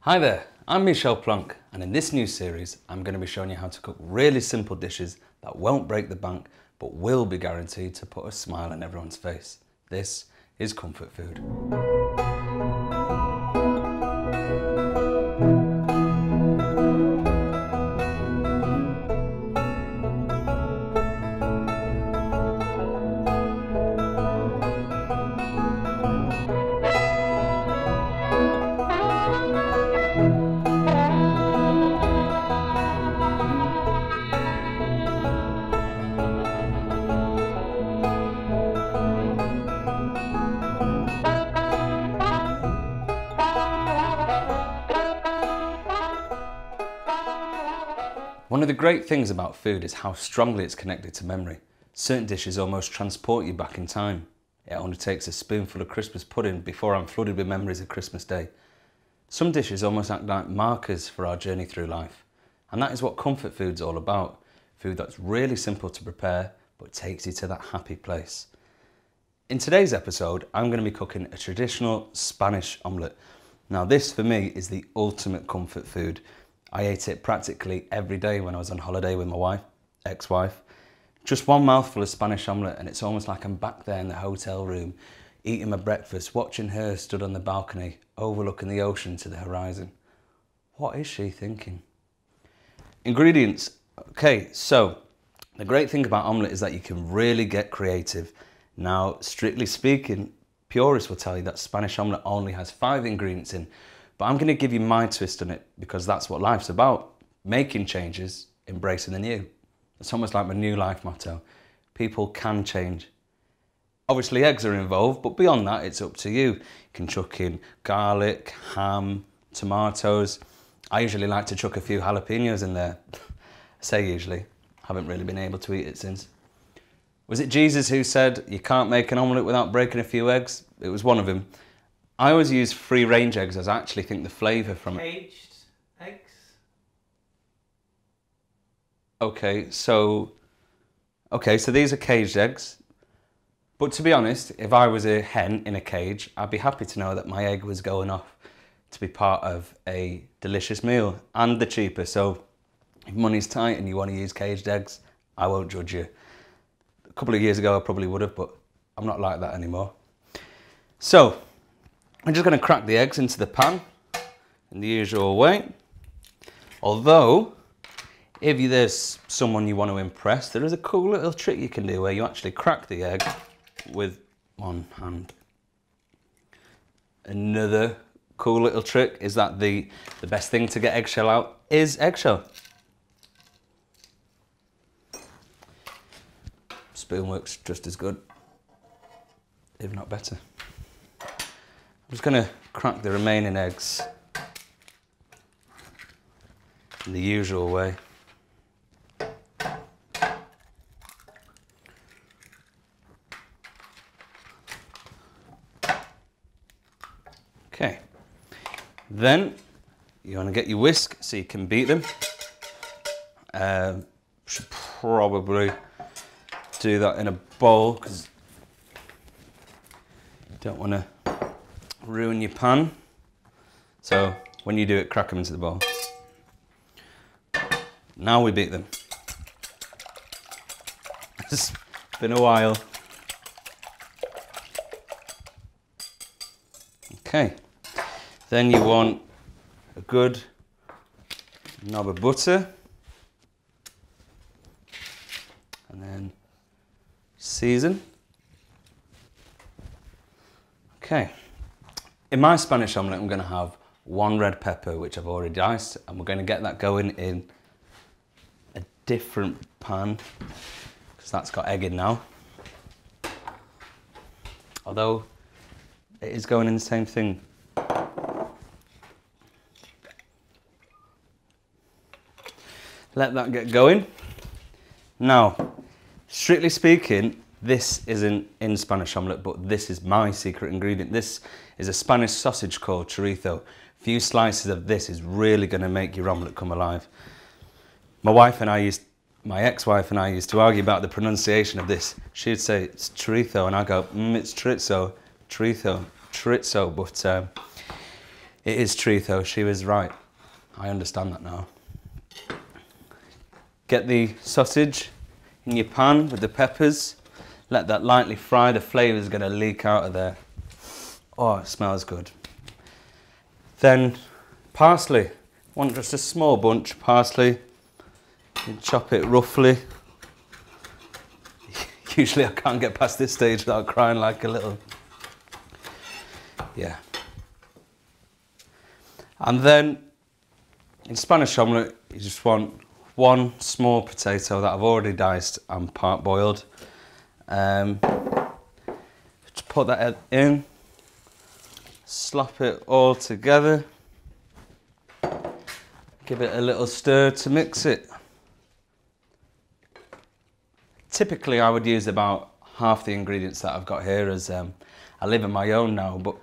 Hi there, I'm Michel Plank, and in this new series I'm going to be showing you how to cook really simple dishes that won't break the bank but will be guaranteed to put a smile on everyone's face. This is comfort food. One of the great things about food is how strongly it's connected to memory. Certain dishes almost transport you back in time. It only takes a spoonful of Christmas pudding before I'm flooded with memories of Christmas Day. Some dishes almost act like markers for our journey through life. And that is what comfort food's all about. Food that's really simple to prepare, but takes you to that happy place. In today's episode, I'm going to be cooking a traditional Spanish omelette. Now this for me is the ultimate comfort food. I ate it practically every day when I was on holiday with my ex-wife. Just one mouthful of Spanish omelette and it's almost like I'm back there in the hotel room, eating my breakfast, watching her stood on the balcony, overlooking the ocean to the horizon. What is she thinking? Ingredients. Okay, so the great thing about omelette is that you can really get creative. Now, strictly speaking, purists will tell you that Spanish omelette only has 5 ingredients in, but I'm going to give you my twist on it because that's what life's about. Making changes, embracing the new. It's almost like my new life motto. People can change. Obviously eggs are involved, but beyond that it's up to you. You can chuck in garlic, ham, tomatoes. I usually like to chuck a few jalapenos in there. I say usually, haven't really been able to eat it since. Was it Jesus who said you can't make an omelette without breaking a few eggs? It was one of them. I always use free range eggs as I actually think the flavour from it. Caged eggs? Okay, so these are caged eggs. But to be honest, if I was a hen in a cage, I'd be happy to know that my egg was going off to be part of a delicious meal and the cheaper. So if money's tight and you want to use caged eggs, I won't judge you. A couple of years ago I probably would have, but I'm not like that anymore. So I'm just going to crack the eggs into the pan in the usual way. Although, if there's someone you want to impress, there is a cool little trick you can do where you actually crack the egg with one hand. Another cool little trick is that the best thing to get eggshell out is eggshell. Spoon works just as good, if not better. I'm just going to crack the remaining eggs in the usual way. Okay, then you want to get your whisk so you can beat them. Should probably do that in a bowl because you don't want to ruin your pan. So when you do it, crack them into the bowl. Now we beat them. It's been a while. Okay, then you want a good knob of butter and then season. Okay. In my Spanish omelette, I'm going to have 1 red pepper, which I've already diced, and we're going to get that going in a different pan, because that's got egg in now. Although, it is going in the same thing. Let that get going. Now, strictly speaking, this isn't in Spanish omelette, but this is my secret ingredient. This is a Spanish sausage called chorizo. A few slices of this is really going to make your omelette come alive. My ex-wife and I used to argue about the pronunciation of this. She'd say it's chorizo, and I go, it's chorizo, but It is truth though, she was right. I understand that now. Get the sausage in your pan with the peppers. Let that lightly fry, the flavour's going to leak out of there. Oh, it smells good. Then parsley. Want just a small bunch of parsley. You chop it roughly. Usually I can't get past this stage without crying like a little. Yeah. And then in Spanish omelette, you just want one small potato that I've already diced and part boiled. Just put that in, slap it all together, give it a little stir to mix it. Typically I would use about half the ingredients that I've got here, as I live on my own now, but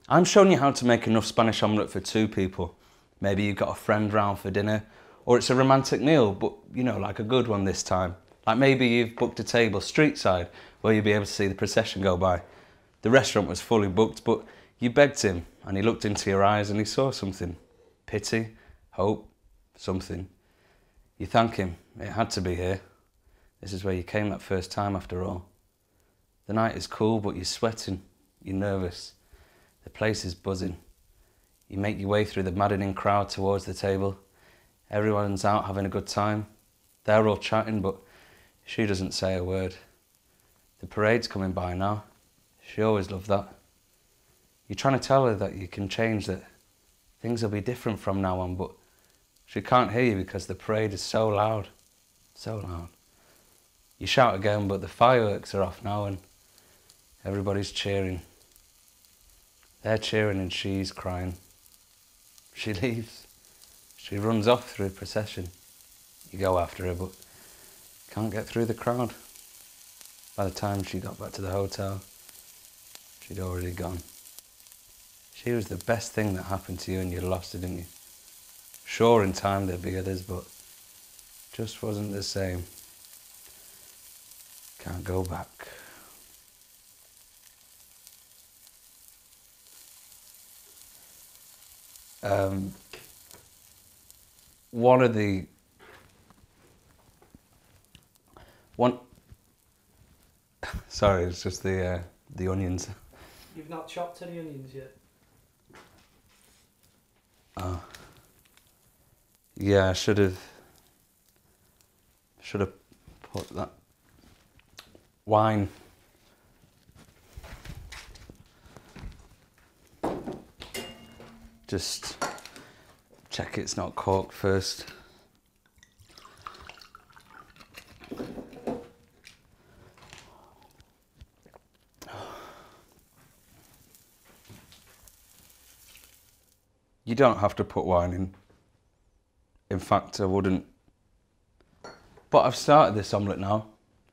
I'm showing you how to make enough Spanish omelette for 2 people. Maybe you've got a friend round for dinner, or it's a romantic meal, but you know, like a good one this time. Like maybe you've booked a table street side where you'll be able to see the procession go by. The restaurant was fully booked, but you begged him and he looked into your eyes and he saw something. Pity, hope, something. You thank him, it had to be here. This is where you came that first time after all. The night is cool, but you're sweating, you're nervous. The place is buzzing. You make your way through the maddening crowd towards the table. Everyone's out having a good time. They're all chatting, but she doesn't say a word. The parade's coming by now. She always loved that. You're trying to tell her that you can change, that things will be different from now on, but she can't hear you because the parade is so loud. So loud. You shout again, but the fireworks are off now and everybody's cheering. They're cheering and she's crying. She leaves. She runs off through a procession. You go after her, but can't get through the crowd. By the time she got back to the hotel, she'd already gone. She was the best thing that happened to you and you lost her, didn't you? Sure, in time there'd be others, but just wasn't the same. Can't go back. Sorry, it's just the onions. You've not chopped any onions yet? Oh. Yeah, I should have put that wine. Just check it's not corked first. You don't have to put wine in. In fact, I wouldn't. But I've started this omelette now.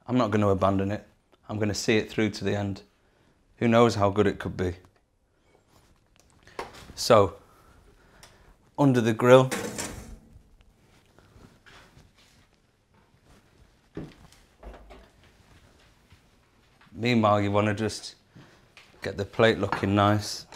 I'm not going to abandon it. I'm going to see it through to the end. Who knows how good it could be. So, under the grill. Meanwhile, you want to just get the plate looking nice.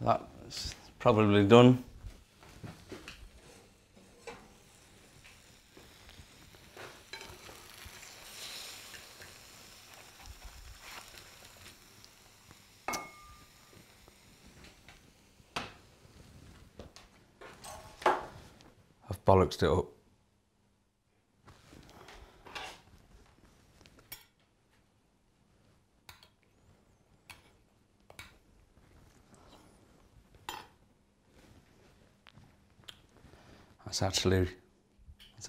That's probably done. I've bollocksed it up. It's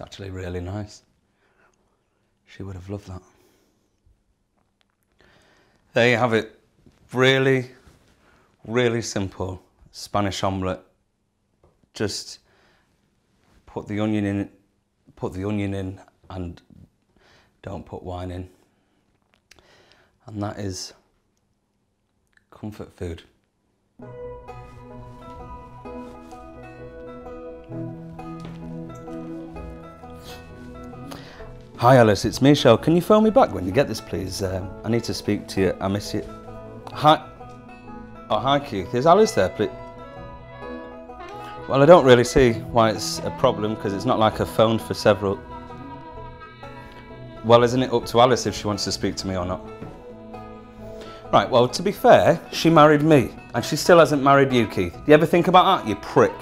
actually really nice. She would have loved that. There you have it. Really, really simple Spanish omelette. Just put the onion in, put the onion in and don't put wine in. And that is comfort food. Hi Alice, it's Michel. Can you phone me back when you get this, please? I need to speak to you. I miss you. Hi. Oh, hi Keith. Is Alice there, please? Well, I don't really see why it's a problem because it's not like I've phoned for several. Well, isn't it up to Alice if she wants to speak to me or not? Right, well, to be fair, she married me and she still hasn't married you, Keith. Do you ever think about that, you prick?